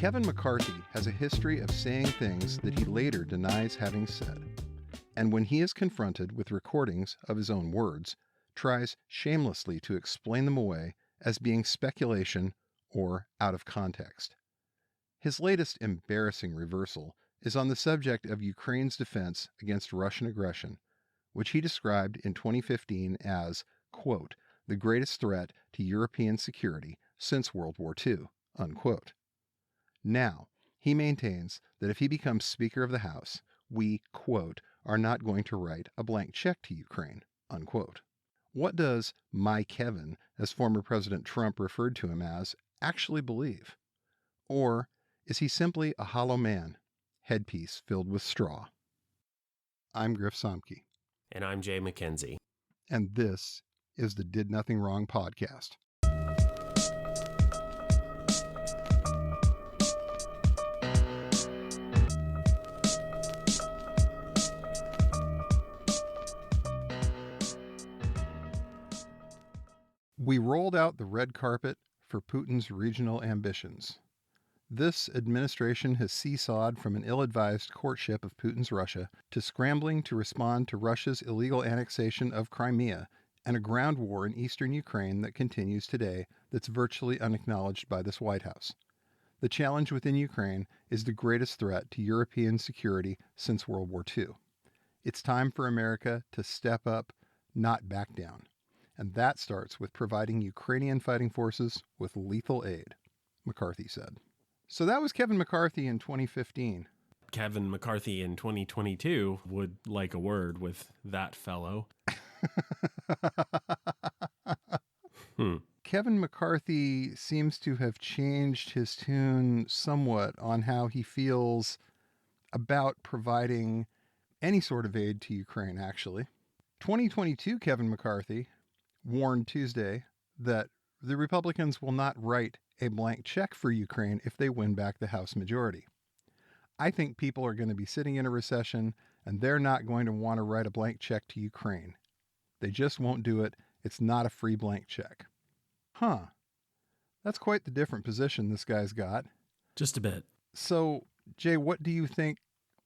Kevin McCarthy has a history of saying things that he later denies having said. And when he is confronted with recordings of his own words, tries shamelessly to explain them away as being speculation or out of context. His latest embarrassing reversal is on the subject of Ukraine's defense against Russian aggression, which he described in 2015 as, quote, the greatest threat to European security since World War II, unquote. Now, he maintains that if he becomes Speaker of the House, we, quote, are not going to write a blank check to Ukraine, unquote. What does my Kevin, as former President Trump referred to him as, actually believe? Or is he simply a hollow man, headpiece filled with straw? I'm Griff Somke. And I'm Jay McKenzie. And this is the Did Nothing Wrong podcast. We rolled out the red carpet for Putin's regional ambitions. This administration has seesawed from an ill-advised courtship of Putin's Russia to scrambling to respond to Russia's illegal annexation of Crimea and a ground war in eastern Ukraine that continues today that's virtually unacknowledged by this White House. The challenge within Ukraine is the greatest threat to European security since World War II. It's time for America to step up, not back down. And that starts with providing Ukrainian fighting forces with lethal aid, McCarthy said. So that was Kevin McCarthy in 2015. Kevin McCarthy in 2022 would like a word with that fellow. Kevin McCarthy seems to have changed his tune somewhat on how he feels about providing any sort of aid to Ukraine, actually. 2022 Kevin McCarthy warned Tuesday that the Republicans will not write a blank check for Ukraine if they win back the House majority. I think people are going to be sitting in a recession and they're not going to want to write a blank check to Ukraine. They just won't do it. It's not a free blank check. That's quite the different position this guy's got. Just a bit. So, Jay, what do you think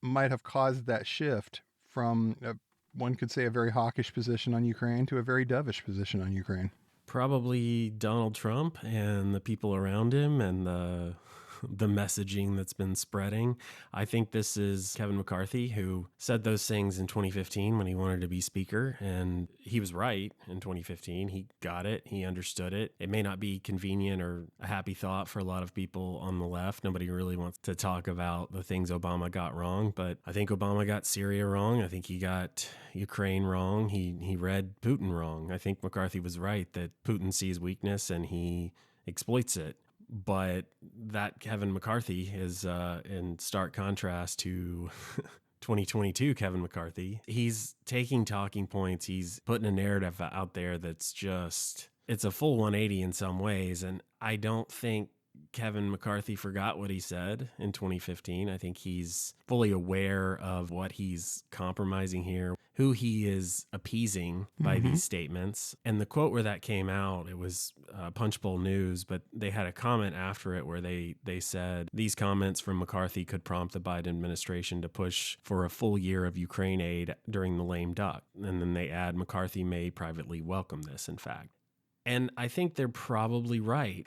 might have caused that shift from one could say a very hawkish position on Ukraine to a very dovish position on Ukraine? Probably Donald Trump and the people around him and the messaging that's been spreading. I think this is Kevin McCarthy, who said those things in 2015 when he wanted to be speaker, and he was right in 2015. He got it. He understood it. It may not be convenient or a happy thought for a lot of people on the left. Nobody really wants to talk about the things Obama got wrong, but I think Obama got Syria wrong. I think he got Ukraine wrong. He read Putin wrong. I think McCarthy was right that Putin sees weakness and he exploits it. But that Kevin McCarthy is in stark contrast to 2022 Kevin McCarthy. He's taking talking points. He's putting a narrative out there that's just, it's a full 180 in some ways. And I don't think Kevin McCarthy forgot what he said in 2015. I think he's fully aware of what he's compromising here, who he is appeasing by these statements. And the quote where that came out, it was Punchbowl News, but they had a comment after it where they said these comments from McCarthy could prompt the Biden administration to push for a full year of Ukraine aid during the lame duck. And then they add McCarthy may privately welcome this, in fact. And I think they're probably right.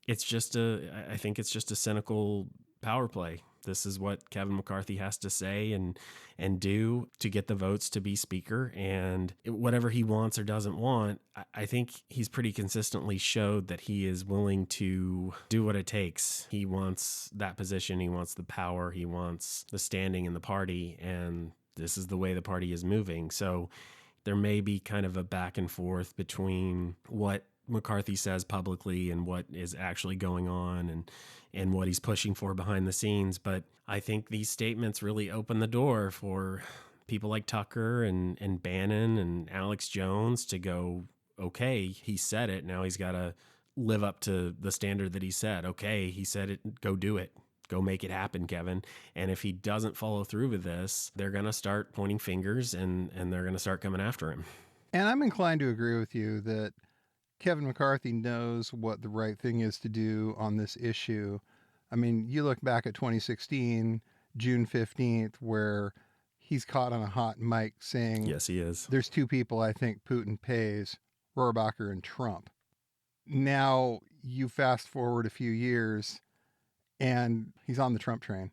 I think it's just a cynical power play. This is what Kevin McCarthy has to say and do to get the votes to be speaker. And whatever he wants or doesn't want, I think he's pretty consistently showed that he is willing to do what it takes. He wants that position. He wants the power. He wants the standing in the party. And this is the way the party is moving. So there may be kind of a back and forth between what McCarthy says publicly and what is actually going on and what he's pushing for behind the scenes. But I think these statements really open the door for people like Tucker and Bannon and Alex Jones to go, okay, he said it. Now he's got to live up to the standard that he said. Okay, he said it. Go do it. Go make it happen, Kevin. And if he doesn't follow through with this, they're going to start pointing fingers and they're going to start coming after him. And I'm inclined to agree with you that Kevin McCarthy knows what the right thing is to do on this issue. I mean, you look back at 2016, June 15th, where he's caught on a hot mic saying, Yes, he is. there's two people I think Putin pays, Rohrabacher and Trump. Now you fast forward a few years and he's on the Trump train.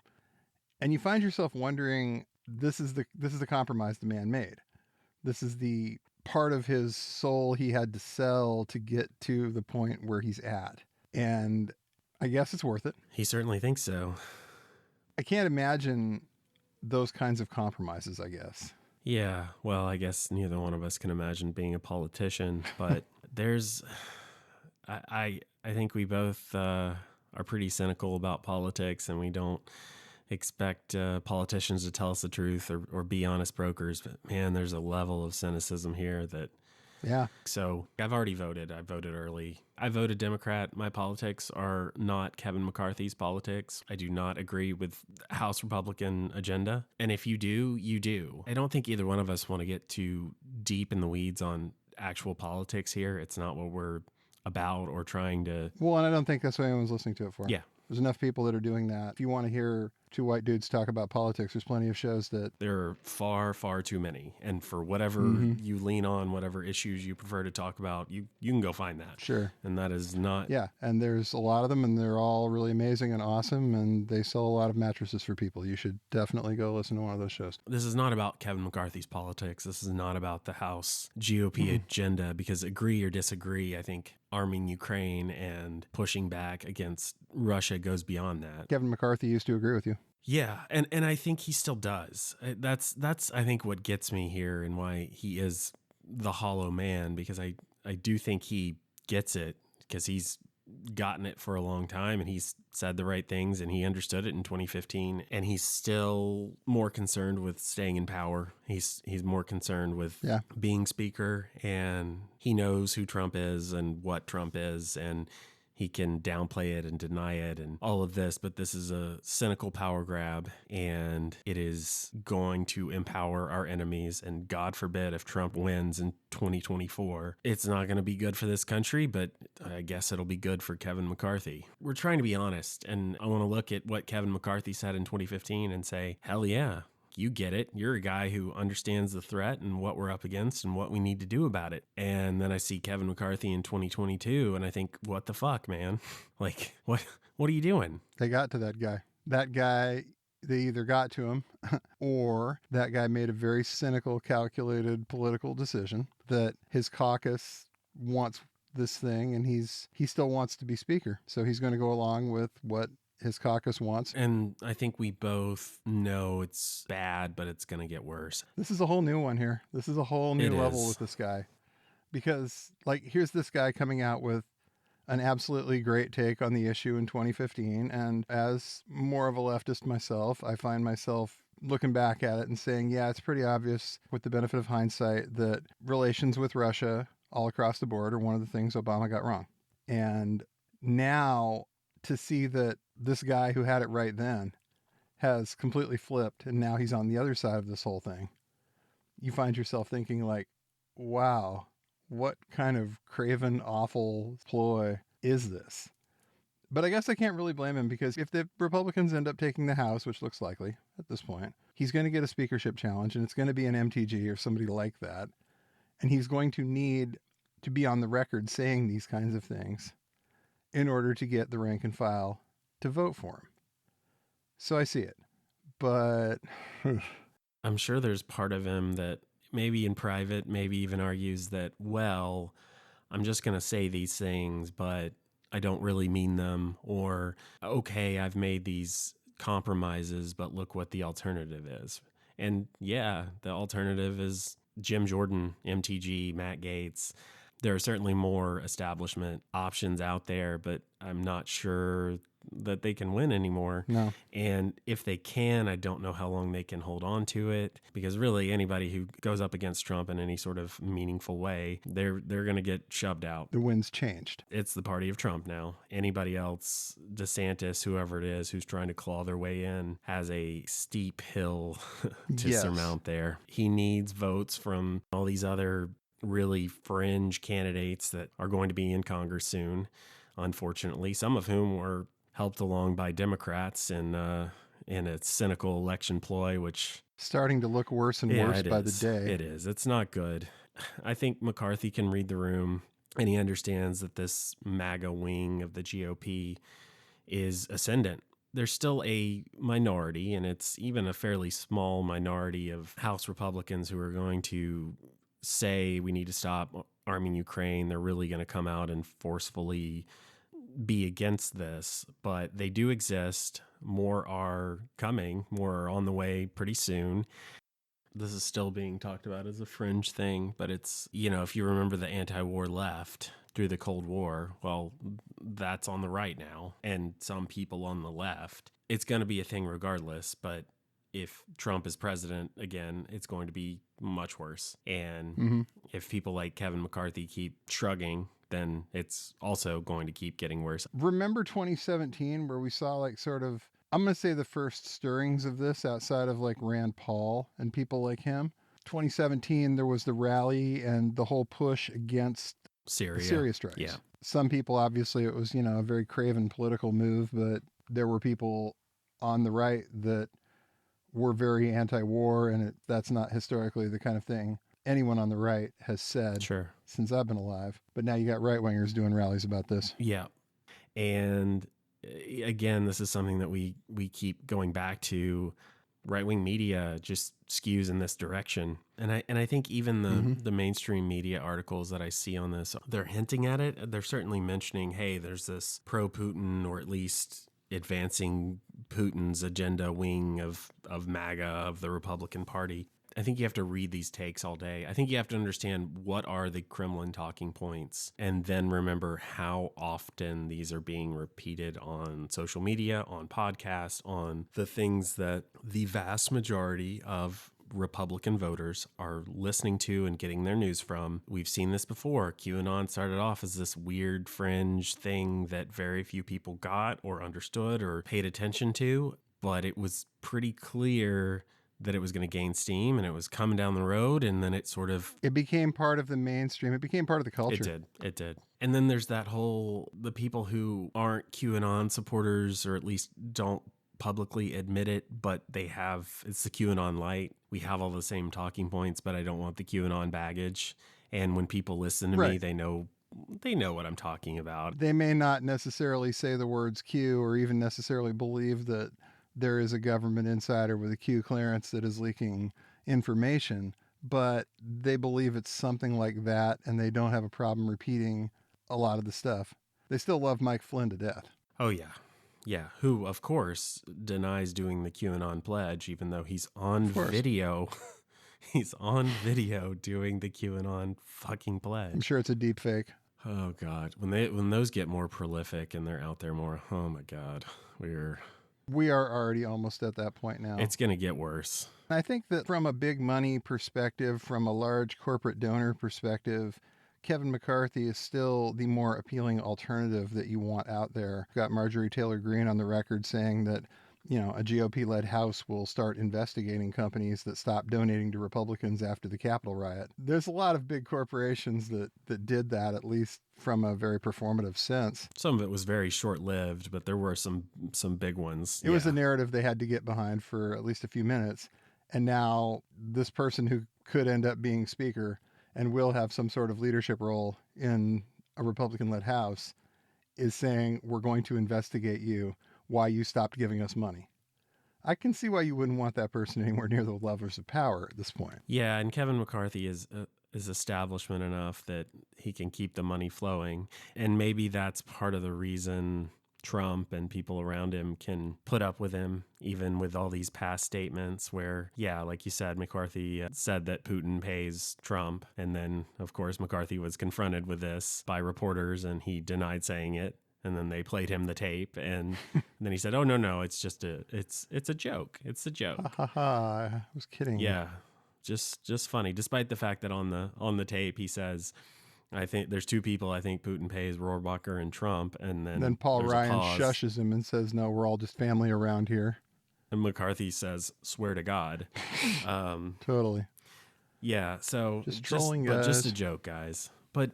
And you find yourself wondering, this is the compromise the man made. This is the part of his soul he had to sell to get to the point where he's at. And I guess it's worth it. He certainly thinks so. I can't imagine those kinds of compromises, I guess. Yeah, well, I guess neither one of us can imagine being a politician, but I think we both are pretty cynical about politics, and we don't expect politicians to tell us the truth or be honest brokers. But man, there's a level of cynicism here that. Yeah. So I've already voted. I voted early. I voted Democrat. My politics are not Kevin McCarthy's politics. I do not agree with the House Republican agenda. And if you do, you do. I don't think either one of us want to get too deep in the weeds on actual politics here. It's not what we're about or trying to. Well, and I don't think that's what anyone's listening to it for. Yeah. There's enough people that are doing that. If you want to hear two white dudes talk about politics, there's plenty of shows that. There are far, far too many. And for whatever you lean on, whatever issues you prefer to talk about, you can go find that. Sure. And that is not. Yeah. And there's a lot of them, and they're all really amazing and awesome, and they sell a lot of mattresses for people. You should definitely go listen to one of those shows. This is not about Kevin McCarthy's politics. This is not about the House GOP agenda, because agree or disagree, I think arming Ukraine and pushing back against Russia goes beyond that. Kevin McCarthy used to agree with you. Yeah, and I think he still does. That's I think what gets me here and why he is the hollow man, because I do think he gets it, because he's gotten it for a long time and he's said the right things and he understood it in 2015, and he's still more concerned with staying in power. He's more concerned with being speaker, and he knows who Trump is and what Trump is, and he can downplay it and deny it and all of this, but this is a cynical power grab, and it is going to empower our enemies. And God forbid if Trump wins in 2024, it's not going to be good for this country, but I guess it'll be good for Kevin McCarthy. We're trying to be honest, and I want to look at what Kevin McCarthy said in 2015 and say, hell yeah. You get it. You're a guy who understands the threat and what we're up against and what we need to do about it. And then I see Kevin McCarthy in 2022 and I think, what the fuck, man? Like, what are you doing? They got to that guy. That guy, they either got to him or that guy made a very cynical, calculated political decision that his caucus wants this thing, and he still wants to be speaker. So he's going to go along with what his caucus wants. And I think we both know it's bad, but it's going to get worse. This is a whole new one here. This is a whole new level with this guy. Because, like, here's this guy coming out with an absolutely great take on the issue in 2015. And as more of a leftist myself, I find myself looking back at it and saying, yeah, it's pretty obvious with the benefit of hindsight that relations with Russia all across the board are one of the things Obama got wrong. And now to see that this guy who had it right then has completely flipped and now he's on the other side of this whole thing, you find yourself thinking like, wow, what kind of craven, awful ploy is this? But I guess I can't really blame him, because if the Republicans end up taking the House, which looks likely at this point, he's going to get a speakership challenge, and it's going to be an MTG or somebody like that. And he's going to need to be on the record saying these kinds of things in order to get the rank and file to vote for him. So I see it. But I'm sure there's part of him that maybe in private, maybe even argues that, well, I'm just going to say these things, but I don't really mean them. Or, okay, I've made these compromises, but look what the alternative is. And yeah, the alternative is Jim Jordan, MTG, Matt Gaetz. There are certainly more establishment options out there, but I'm not sure that they can win anymore. No. And if they can, I don't know how long they can hold on to it, because really anybody who goes up against Trump in any sort of meaningful way, they're going to get shoved out. The wind's changed. It's the party of Trump now. Anybody else, DeSantis, whoever it is, who's trying to claw their way in, has a steep hill to surmount there. He needs votes from all these other really fringe candidates that are going to be in Congress soon, unfortunately, some of whom were helped along by Democrats in a cynical election ploy, which starting to look worse and worse by the day. It is. It's not good. I think McCarthy can read the room, and he understands that this MAGA wing of the GOP is ascendant. There's still a minority, and it's even a fairly small minority of House Republicans who are going to say we need to stop arming Ukraine. They're really going to come out and forcefully be against this, but they do exist. More are coming, more are on the way pretty soon. This is still being talked about as a fringe thing, but it's, if you remember the anti-war left through the Cold War, well, that's on the right now, and some people on the left. It's going to be a thing regardless, but if Trump is president again, it's going to be much worse. And if people like Kevin McCarthy keep shrugging, then it's also going to keep getting worse. Remember 2017 where we saw like sort of, I'm going to say the first stirrings of this outside of like Rand Paul and people like him. 2017, there was the rally and the whole push against Syria. The Syria strikes. Yeah. Some people, obviously, it was, a very craven political move, but there were people on the right that were very anti-war, and that's not historically the kind of thing anyone on the right has said since I've been alive. But now you got right-wingers doing rallies about this. Yeah. And again, this is something that we keep going back to. Right-wing media just skews in this direction. And I think even the mainstream media articles that I see on this, they're hinting at it. They're certainly mentioning, hey, there's this pro-Putin, or at least advancing Putin's agenda wing of MAGA, of the Republican Party. I think you have to read these takes all day. I think you have to understand what are the Kremlin talking points, and then remember how often these are being repeated on social media, on podcasts, on the things that the vast majority of Republican voters are listening to and getting their news from. We've seen this before. QAnon started off as this weird fringe thing that very few people got or understood or paid attention to, but it was pretty clear that it was going to gain steam and it was coming down the road, and then it became part of the mainstream. It became part of the culture. It did. And then there's the people who aren't QAnon supporters, or at least don't publicly admit it, but it's the QAnon light. We have all the same talking points, but I don't want the QAnon baggage. And when people listen to me, they know what I'm talking about. They may not necessarily say the words Q or even necessarily believe that there is a government insider with a Q clearance that is leaking information, but they believe it's something like that, and they don't have a problem repeating a lot of the stuff. They still love Mike Flynn to death. Oh, yeah. Yeah, who, of course, denies doing the QAnon pledge, even though he's on video. He's on video doing the QAnon fucking pledge. I'm sure it's a deep fake. Oh, God. When those get more prolific and they're out there more, oh, my God. We are already almost at that point now. It's going to get worse. I think that from a big money perspective, from a large corporate donor perspective, Kevin McCarthy is still the more appealing alternative that you want out there. Got Marjorie Taylor Greene on the record saying that, a GOP-led House will start investigating companies that stopped donating to Republicans after the Capitol riot. There's a lot of big corporations that did that, at least from a very performative sense. Some of it was very short-lived, but there were some big ones. It was a narrative they had to get behind for at least a few minutes. And now this person who could end up being speaker and will have some sort of leadership role in a Republican-led House is saying, we're going to investigate you, why you stopped giving us money. I can see why you wouldn't want that person anywhere near the levers of power at this point. Yeah, and Kevin McCarthy is establishment enough that he can keep the money flowing. And maybe that's part of the reason Trump and people around him can put up with him, even with all these past statements where, yeah, like you said, McCarthy said that Putin pays Trump. And then, of course, McCarthy was confronted with this by reporters and he denied saying it. And then they played him the tape, and then he said, "Oh no, it's it's a joke. It's a joke." Ha ha ha! I was kidding. Yeah, just funny. Despite the fact that on the tape he says, "I think there's two people I think Putin pays, Rohrabacher and Trump," and then Paul Ryan shushes him and says, "No, we're all just family around here." And McCarthy says, "Swear to God." Totally. Yeah. So just trolling, guys. Just a joke, guys. But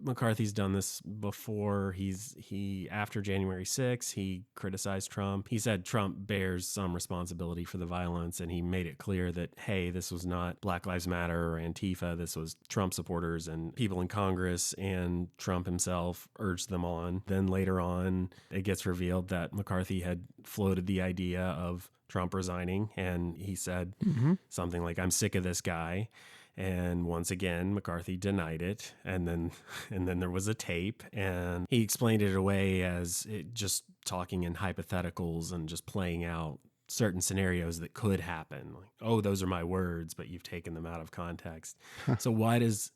McCarthy's done this before. He after January 6th, he criticized Trump. He said Trump bears some responsibility for the violence, and he made it clear that, hey, this was not Black Lives Matter or Antifa. This was Trump supporters and people in Congress, and Trump himself urged them on. Then later on, it gets revealed that McCarthy had floated the idea of Trump resigning, and he said something like, I'm sick of this guy. And once again, McCarthy denied it. And then there was a tape, and he explained it away as just talking in hypotheticals and just playing out certain scenarios that could happen. Like, oh, those are my words, but you've taken them out of context. So why does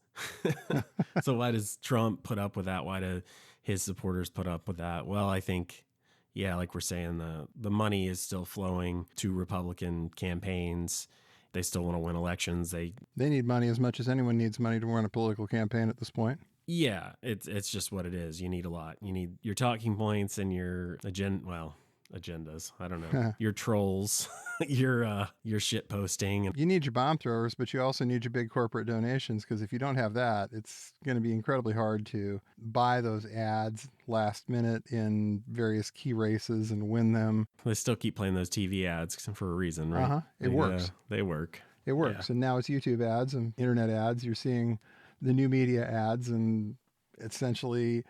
Trump put up with that? Why do his supporters put up with that? Well, I think, yeah, like we're saying, the money is still flowing to Republican campaigns. They still want to win elections. They need money as much as anyone needs money to run a political campaign at this point. Yeah, it's just what it is. You need a lot. You need your talking points and your agendas. I don't know. Your trolls, your shit posting. You need your bomb throwers, but you also need your big corporate donations, because if you don't have that, it's going to be incredibly hard to buy those ads last minute in various key races and win them. They still keep playing those TV ads for a reason, right? It works. They work. It works. Yeah. And now it's YouTube ads and internet ads. You're seeing the new media ads, and essentially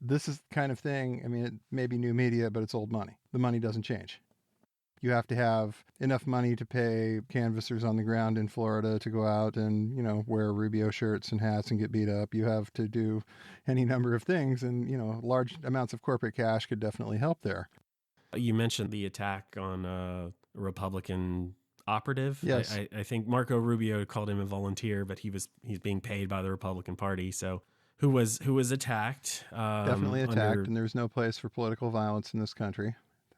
this is the kind of thing, I mean, it may be new media, but it's old money. The money doesn't change. You have to have enough money to pay canvassers on the ground in Florida to go out and, wear Rubio shirts and hats and get beat up. You have to do any number of things, and, large amounts of corporate cash could definitely help there. You mentioned the attack on a Republican operative. Yes. I think Marco Rubio called him a volunteer, but he's being paid by the Republican Party. So who was attacked? Definitely attacked, and there's no place for political violence in this country.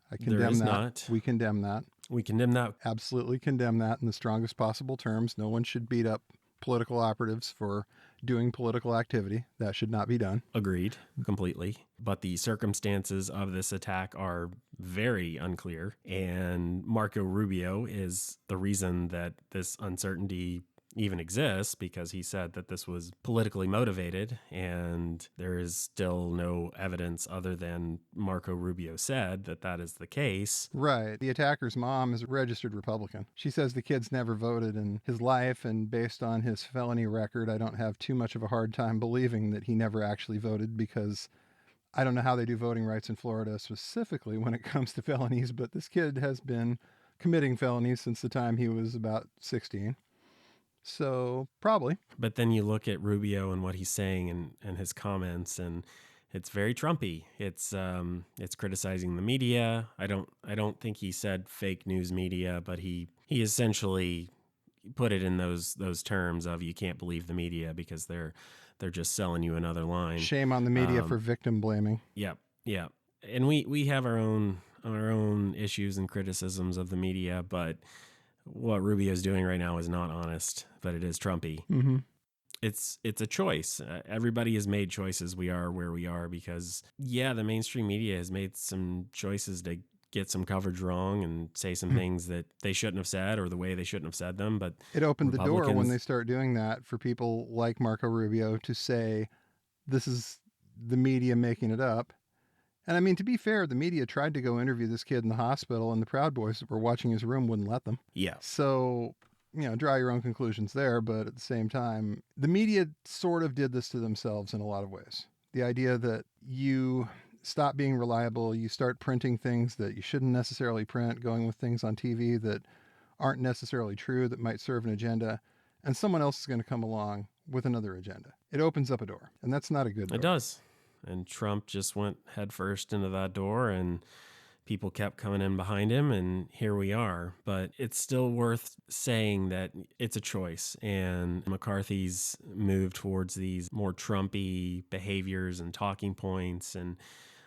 I condemn there is that. Not. We condemn that. We condemn that. Absolutely condemn that in the strongest possible terms. No one should beat up political operatives for doing political activity. That should not be done. Agreed, completely. But the circumstances of this attack are very unclear. And Marco Rubio is the reason that this uncertainty even exists, because he said that this was politically motivated, and there is still no evidence other than Marco Rubio said that is the case. Right. The attacker's mom is a registered Republican. She says the kid's never voted in his life, and based on his felony record, I don't have too much of a hard time believing that he never actually voted, because I don't know how they do voting rights in Florida specifically when it comes to felonies, but this kid has been committing felonies since the time he was about 16. So probably. But then you look at Rubio and what he's saying and his comments, and it's very Trumpy. It's criticizing the media. I don't think he said fake news media, but he essentially put it in those terms of, you can't believe the media because they're just selling you another line. Shame on the media for victim blaming. Yep. And we have our own issues and criticisms of the media, but what Rubio is doing right now is not honest, but it is Trumpy. Mm-hmm. It's a choice. Everybody has made choices. We are where we are because, the mainstream media has made some choices to get some coverage wrong and say some things that they shouldn't have said, or the way they shouldn't have said them. But it opened the door when they start doing that for people like Marco Rubio to say, this is the media making it up. And I mean, to be fair, the media tried to go interview this kid in the hospital, and the Proud Boys that were watching his room wouldn't let them. Yeah. So, draw your own conclusions there. But at the same time, the media sort of did this to themselves in a lot of ways. The idea that you stop being reliable, you start printing things that you shouldn't necessarily print, going with things on TV that aren't necessarily true, that might serve an agenda, and someone else is going to come along with another agenda. It opens up a door, and that's not a good door. It does. And Trump just went headfirst into that door, and people kept coming in behind him, and here we are. But it's still worth saying that it's a choice, and McCarthy's move towards these more Trumpy behaviors and talking points and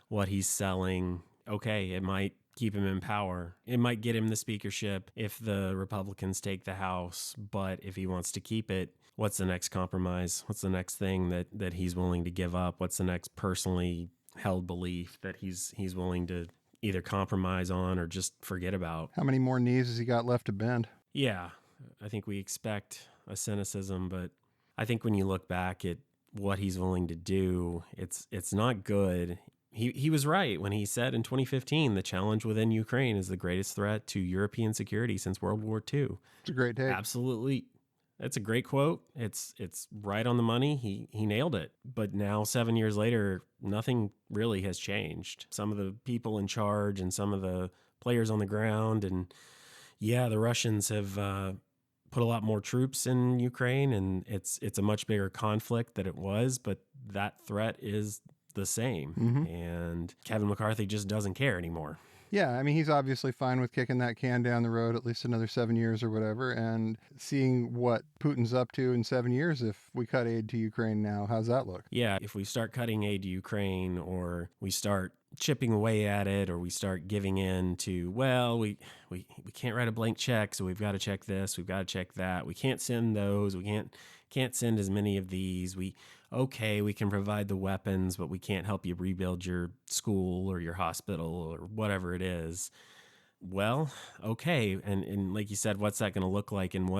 what he's selling, okay, it might keep him in power. It might get him the speakership if the Republicans take the House, but if he wants to keep it, what's the next compromise? What's the next thing that he's willing to give up? What's the next personally held belief that he's willing to either compromise on or just forget about? How many more knees has he got left to bend? Yeah, I think we expect a cynicism, but I think when you look back, it what he's willing to do, it's not good. He was right when he said in 2015 the challenge within Ukraine is the greatest threat to European security since World War II. It's a great take. Absolutely. That's a great quote. It's right on the money. He nailed it. But now 7 years later, nothing really has changed. Some of the people in charge and some of the players on the ground, and yeah, the Russians have put a lot more troops in Ukraine, and it's a much bigger conflict than it was, but that threat is the same. Mm-hmm. And Kevin McCarthy just doesn't care anymore. Yeah, I mean, he's obviously fine with kicking that can down the road at least another 7 years or whatever, and seeing what Putin's up to in 7 years if we cut aid to Ukraine now. How's that look? Yeah, if we start cutting aid to Ukraine, or we start chipping away at it, or we start giving in to, well, we can't write a blank check, so we've got to check this, we've got to check that. We can't send those. We can't send as many of these. We can provide the weapons, but we can't help you rebuild your school or your hospital or whatever it is. Well, okay. And like you said, what's that going to look like? And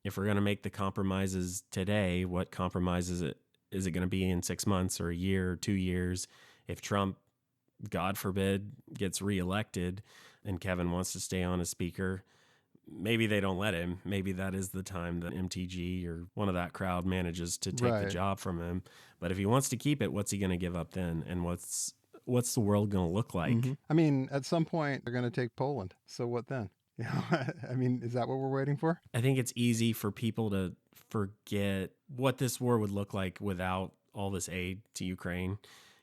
if we're going to make the compromises today, what compromises is it going to be in 6 months or a year or 2 years? If Trump, God forbid, gets reelected and Kevin wants to stay on as speaker, maybe they don't let him. Maybe that is the time that MTG or one of that crowd manages to take the job from him. But if he wants to keep it, what's he going to give up then? And what's the world going to look like? Mm-hmm. I mean, at some point they're going to take Poland. So what then? You know, I mean, is that what we're waiting for? I think it's easy for people to forget what this war would look like without all this aid to Ukraine.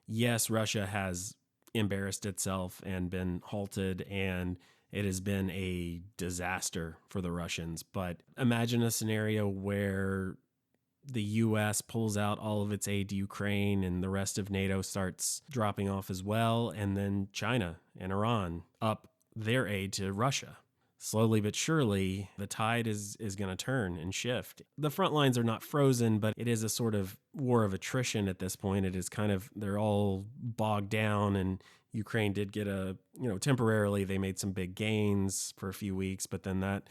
Yes, Russia has embarrassed itself and been halted, and it has been a disaster for the Russians. But imagine a scenario where the U.S. pulls out all of its aid to Ukraine and the rest of NATO starts dropping off as well. And then China and Iran up their aid to Russia. Slowly but surely, the tide is going to turn and shift. The front lines are not frozen, but it is a sort of war of attrition at this point. It is kind of, they're all bogged down, and Ukraine did get temporarily they made some big gains for a few weeks, but then that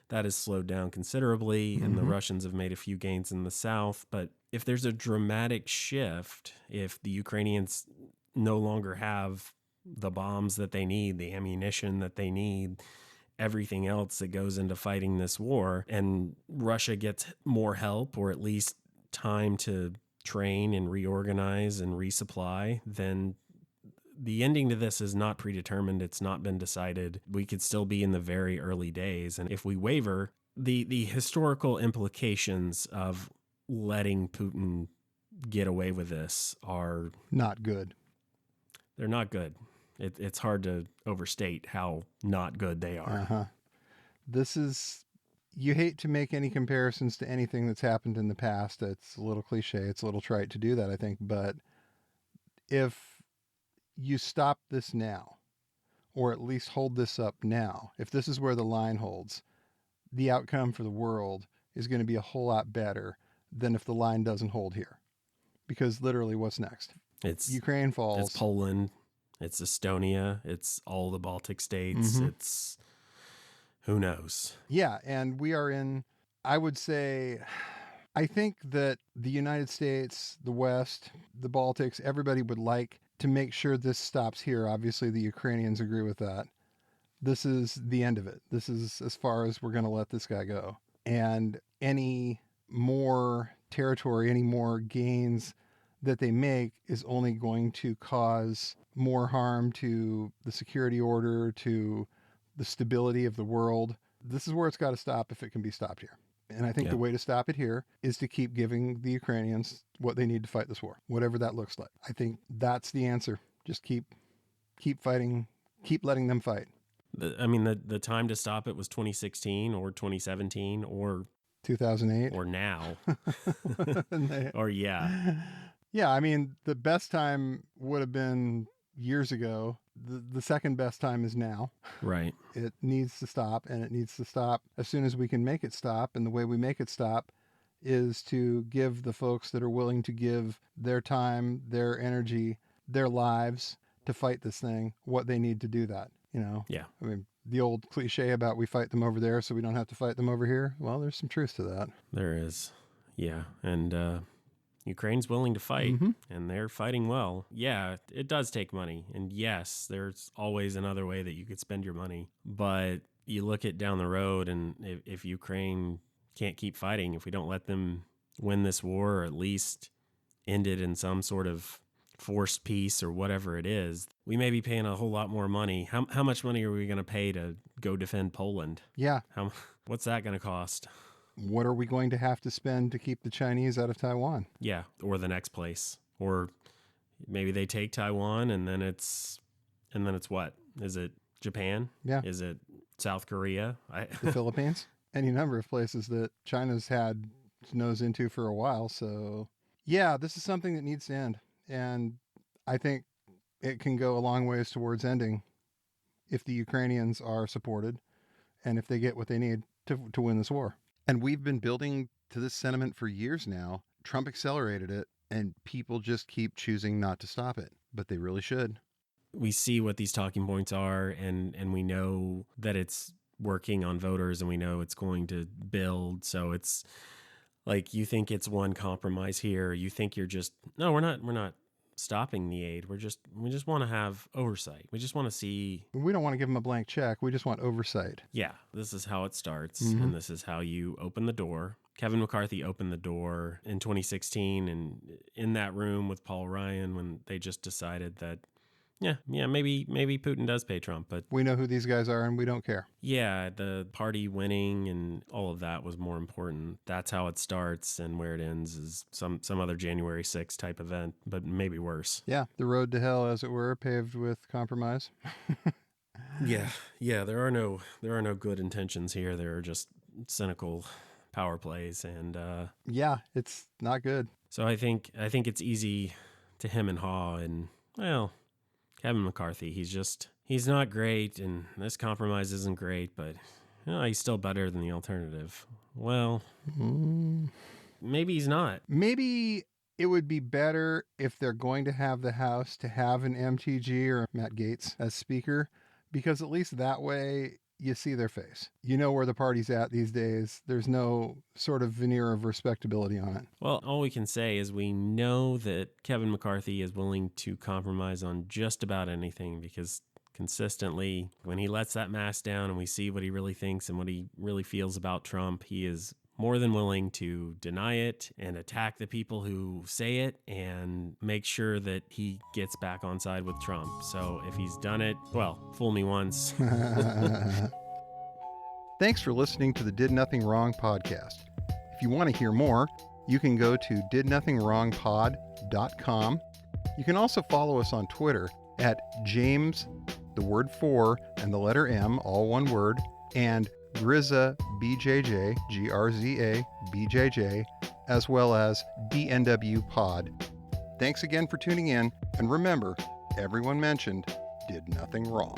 has slowed down considerably, and the Russians have made a few gains in the south. But if there's a dramatic shift, if the Ukrainians no longer have the bombs that they need, the ammunition that they need, everything else that goes into fighting this war, and Russia gets more help, or at least time to train and reorganize and resupply, then the ending to this is not predetermined. It's not been decided. We could still be in the very early days. And if we waver, the historical implications of letting Putin get away with this are not good. They're not good. It's hard to overstate how not good they are. This is, you hate to make any comparisons to anything that's happened in the past. It's a little cliche. It's a little trite to do that, I think. But if you stop this now, or at least hold this up now, if this is where the line holds, the outcome for the world is going to be a whole lot better than if the line doesn't hold here. Because literally, what's next? It's Ukraine falls. It's Poland. It's Estonia. It's all the Baltic states. It's who knows? Yeah, and we are in, I would say, I think that the United States, the West, the Baltics, everybody would like to make sure this stops here. Obviously, the Ukrainians agree with that. This is the end of it. This is as far as we're going to let this guy go. And any more territory, any more gains that they make is only going to cause more harm to the security order, to the stability of the world. This is where it's got to stop if it can be stopped here. And I think the way to stop it here is to keep giving the Ukrainians what they need to fight this war, whatever that looks like. I think that's the answer. Just keep fighting, keep letting them fight. The time to stop it was 2016 or 2017 or 2008 or now. or yeah, I mean, the best time would have been years ago. The second best time is now. Right. It needs to stop, and it needs to stop as soon as we can make it stop. And the way we make it stop is to give the folks that are willing to give their time, their energy, their lives to fight this thing what they need to do that. You know? Yeah. I mean, the old cliche about we fight them over there so we don't have to fight them over here. Well, there's some truth to that. There is. Yeah. And Ukraine's willing to fight, Mhm. and they're fighting well. Yeah, it does take money. And yes, there's always another way that you could spend your money. But you look at down the road, and if Ukraine can't keep fighting, if we don't let them win this war, or at least end it in some sort of forced peace or whatever it is, we may be paying a whole lot more money. How much money are we going to pay to go defend Poland? Yeah. What's that going to cost? What are we going to have to spend to keep the Chinese out of Taiwan? Yeah, or the next place. Or maybe they take Taiwan and then it's what? Is it Japan? Yeah. Is it South Korea? The Philippines? Any number of places that China's had its nose into for a while. So, yeah, this is something that needs to end. And I think it can go a long ways towards ending if the Ukrainians are supported and if they get what they need to win this war. And we've been building to this sentiment for years now. Trump accelerated it, and people just keep choosing not to stop it, but they really should. We see what these talking points are, and we know that it's working on voters, and we know it's going to build. So it's like, you think it's one compromise here. You think you're just, no, we're not stopping the aid. We just want to have oversight. We just want to see. We don't want to give them a blank check. We just want oversight. Yeah, this is how it starts, Mhm. and this is how you open the door. Kevin McCarthy opened the door in 2016, and in that room with Paul Ryan, when they just decided that, maybe Putin does pay Trump, but We know who these guys are, and we don't care. yeah, the party winning and all of that was more important. That's how it starts, and where it ends is some other January 6th type event, but maybe worse. Yeah, the road to hell, as it were, paved with compromise. Yeah, there are no good intentions here. There are just cynical power plays, and Yeah, it's not good. so I think it's easy to hem and haw, and well, Kevin McCarthy, he's not great, and this compromise isn't great, but he's still better than the alternative. Well, maybe he's not. Maybe it would be better if they're going to have the House to have an MTG or Matt Gaetz as Speaker, because at least that way you see their face. You know where the party's at these days. There's no sort of veneer of respectability on it. Well, all we can say is we know that Kevin McCarthy is willing to compromise on just about anything, because consistently, when he lets that mask down and we see what he really thinks and what he really feels about Trump, he is more than willing to deny it and attack the people who say it and make sure that he gets back on side with Trump. So if he's done it, well, fool me once. Thanks for listening to the Did Nothing Wrong podcast. If you want to hear more, you can go to didnothingwrongpod.com. You can also follow us on Twitter at James, the word 4 and the letter M, all one word, and Grizza BJJ, Grza BJJ, as well as DNW Pod. Thanks again for tuning in, and remember, everyone mentioned did nothing wrong.